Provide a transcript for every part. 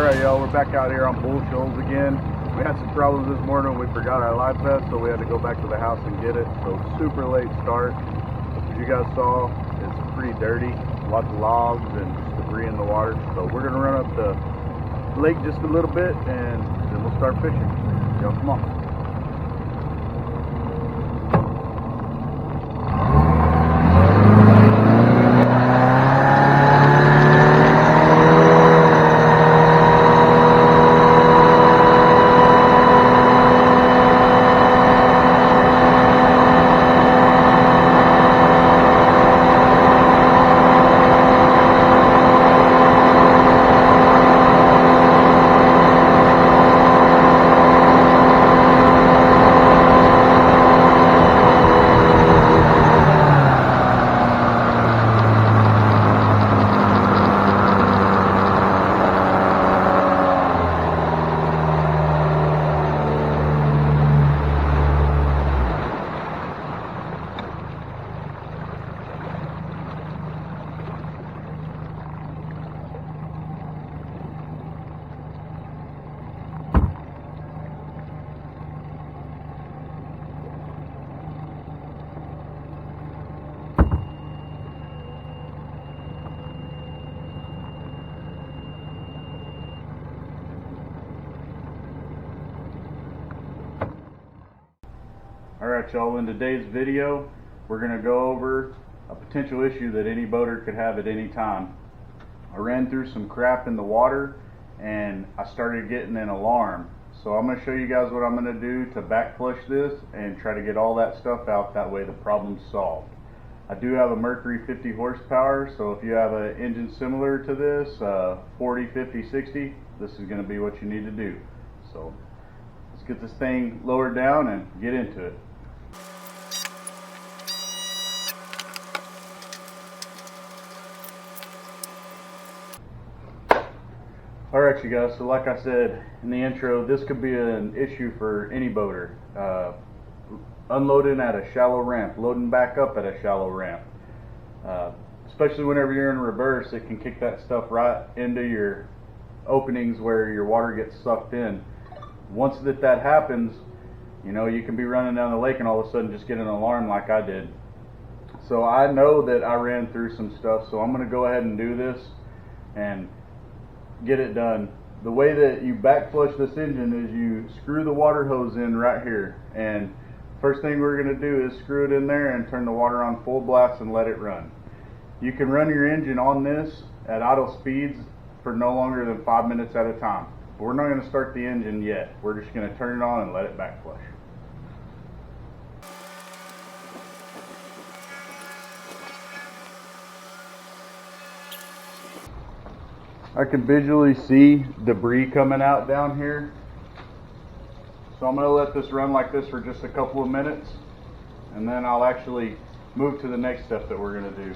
Alright y'all, we're back out here on Bull Shoals again. We had some problems this morning. We forgot our life vest, so we had to go back to the house and get it. So super late start. As you guys saw, it's pretty dirty. Lots of logs and just debris in the water. So we're going to run up the lake just a little bit and then we'll start fishing. Y'all come on. Alright y'all, in today's video we're going to go over a potential issue that any boater could have at any time. I ran through some crap in the water and I started getting an alarm. So I'm going to show you guys what I'm going to do to back flush this and try to get all that stuff out, that way the problem's solved. I do have a Mercury 50 horsepower, so if you have an engine similar to this, 40, 50, 60, this is going to be what you need to do. So let's get this thing lowered down and get into it. Alright you guys, so like I said in the intro, this could be an issue for any boater. Unloading at a shallow ramp, loading back up at a shallow ramp. Especially whenever you're in reverse, it can kick that stuff right into your openings where your water gets sucked in. Once that happens, you know, you can be running down the lake and all of a sudden just get an alarm like I did. So I know that I ran through some stuff, so I'm going to go ahead and do this and get it done. The way that you back flush this engine is you screw the water hose in right here, and first thing we're going to do is screw it in there and turn the water on full blast and let it run. You can run your engine on this at idle speeds for no longer than 5 minutes at a time. But we're not going to start the engine yet. We're just going to turn it on and let it back flush. I can visually see debris coming out down here. So I'm going to let this run like this for just a couple of minutes, and then I'll actually move to the next step that we're going to do.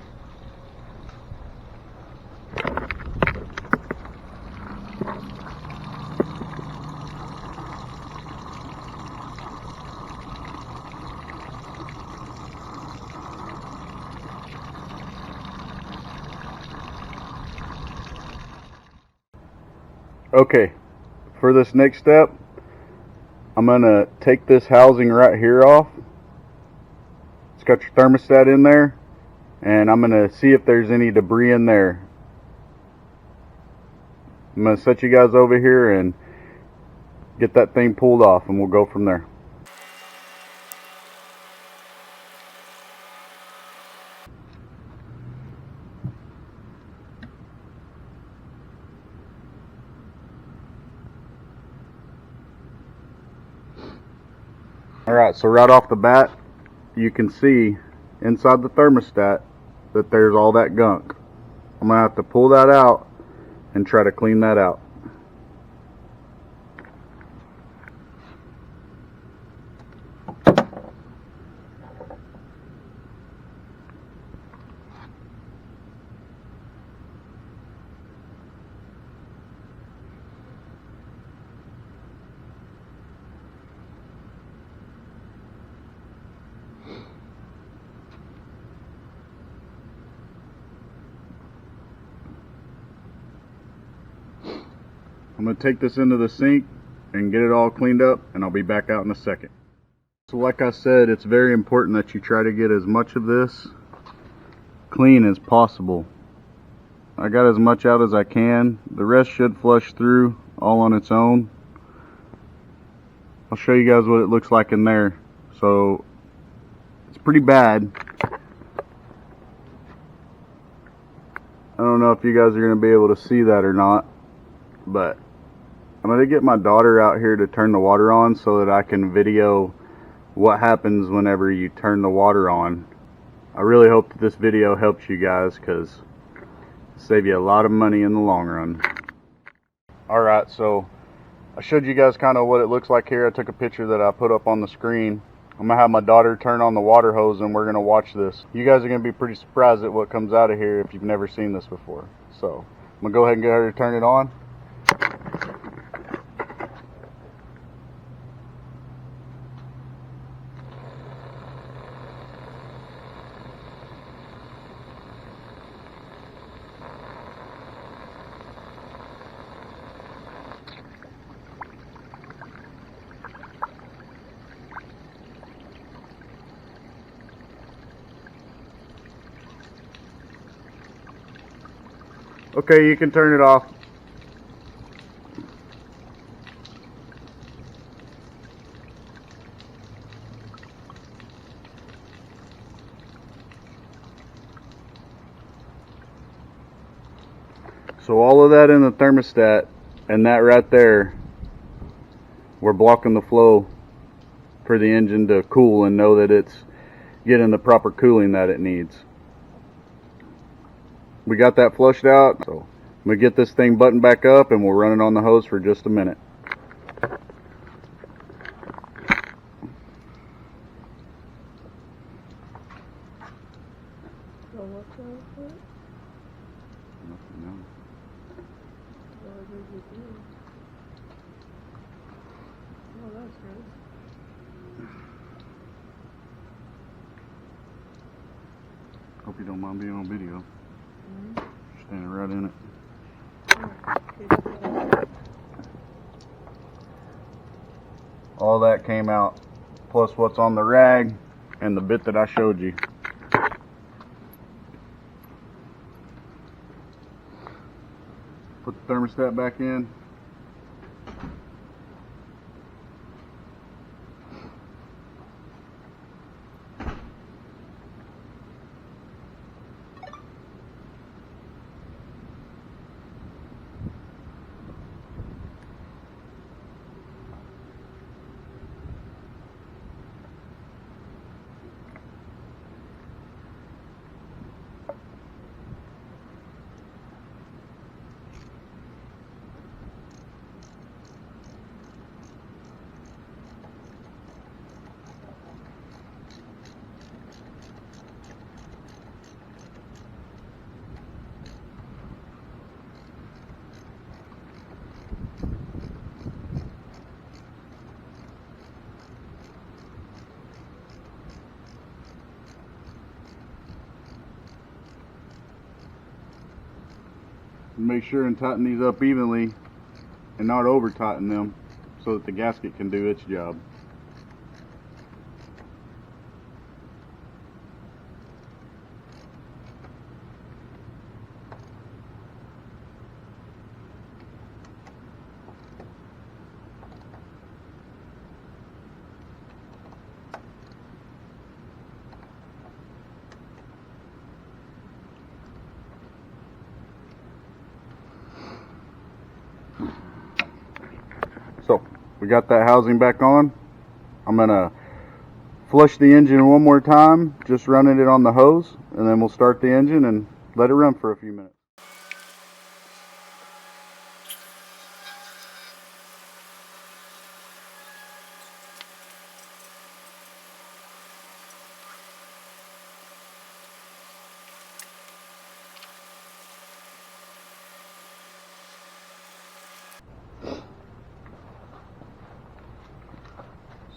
Okay, for this next step, I'm going to take this housing right here off. It's got your thermostat in there, and I'm going to see if there's any debris in there. I'm going to set you guys over here and get that thing pulled off, and we'll go from there. Alright, so right off the bat, you can see inside the thermostat that there's all that gunk. I'm going to have to pull that out and try to clean that out. I'm going to take this into the sink and get it all cleaned up, and I'll be back out in a second. So like I said, it's very important that you try to get as much of this clean as possible. I got as much out as I can. The rest should flush through all on its own. I'll show you guys what it looks like in there. So it's pretty bad. I don't know if you guys are going to be able to see that or not, but I'm going to get my daughter out here to turn the water on so that I can video what happens whenever you turn the water on. I really hope that this video helps you guys, because it'll save you a lot of money in the long run. Alright, so I showed you guys kind of what it looks like here. I took a picture that I put up on the screen. I'm going to have my daughter turn on the water hose and we're going to watch this. You guys are going to be pretty surprised at what comes out of here if you've never seen this before. So I'm going to go ahead and get her to turn it on. Okay, you can turn it off. So all of that in the thermostat and that right there, we're blocking the flow for the engine to cool and know that it's getting the proper cooling that it needs. We got that flushed out, so I'm going to get this thing buttoned back up and we'll run it on the hose for just a minute. Hope you don't mind being on video. Standing right in it. All that came out, plus what's on the rag and the bit that I showed you. Put the thermostat back in. Make sure and tighten these up evenly and not over tighten them so that the gasket can do its job. So we got that housing back on. I'm gonna flush the engine one more time, just running it on the hose, and then we'll start the engine and let it run for a few minutes.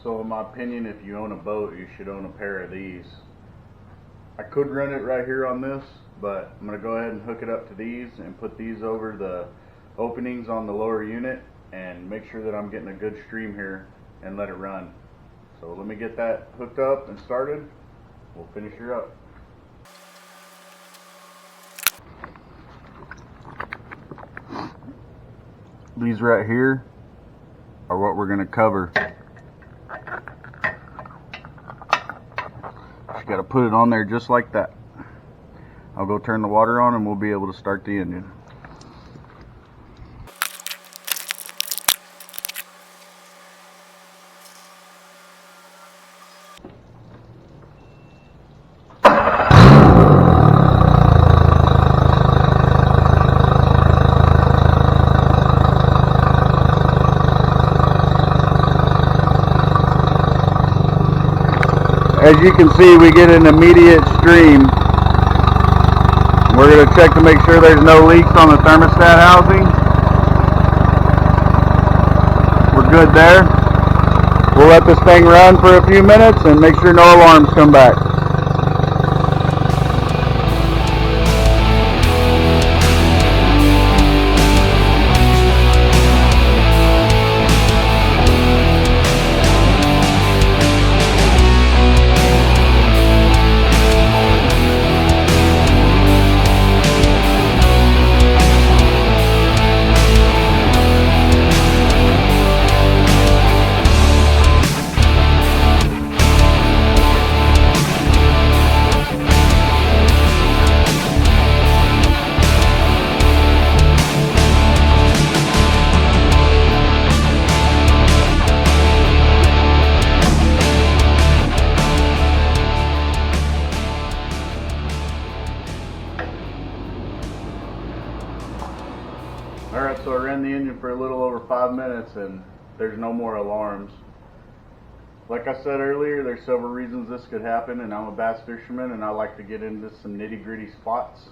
So in my opinion, if you own a boat, you should own a pair of these. I could run it right here on this, but I'm going to go ahead and hook it up to these and put these over the openings on the lower unit and make sure that I'm getting a good stream here and let it run. So let me get that hooked up and started. We'll finish her up. These right here are what we're going to cover. Just got to put it on there just like that. I'll go turn the water on and we'll be able to start the engine. As you can see, we get an immediate stream. We're going to check to make sure there's no leaks on the thermostat housing. We're good there. We'll let this thing run for a few minutes and make sure no alarms come back. Alright, so I ran the engine for a little over 5 minutes and there's no more alarms. Like I said earlier, there's several reasons this could happen, and I'm a bass fisherman and I like to get into some nitty-gritty spots.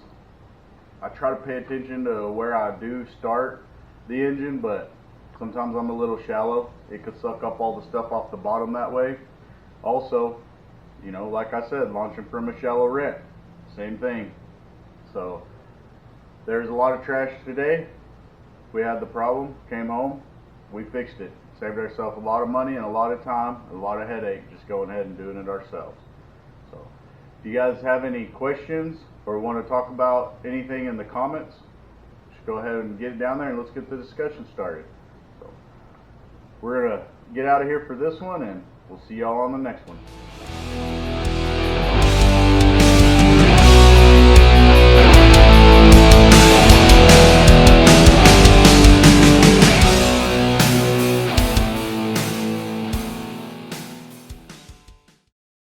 I try to pay attention to where I do start the engine, but sometimes I'm a little shallow. It could suck up all the stuff off the bottom that way. Also, you know, like I said, launching from a shallow rent, same thing. So there's a lot of trash today. We had the problem, came home, we fixed it. Saved ourselves a lot of money and a lot of time, a lot of headache just going ahead and doing it ourselves. So if you guys have any questions or want to talk about anything in the comments, just go ahead and get it down there and let's get the discussion started. So we're going to get out of here for this one and we'll see y'all on the next one.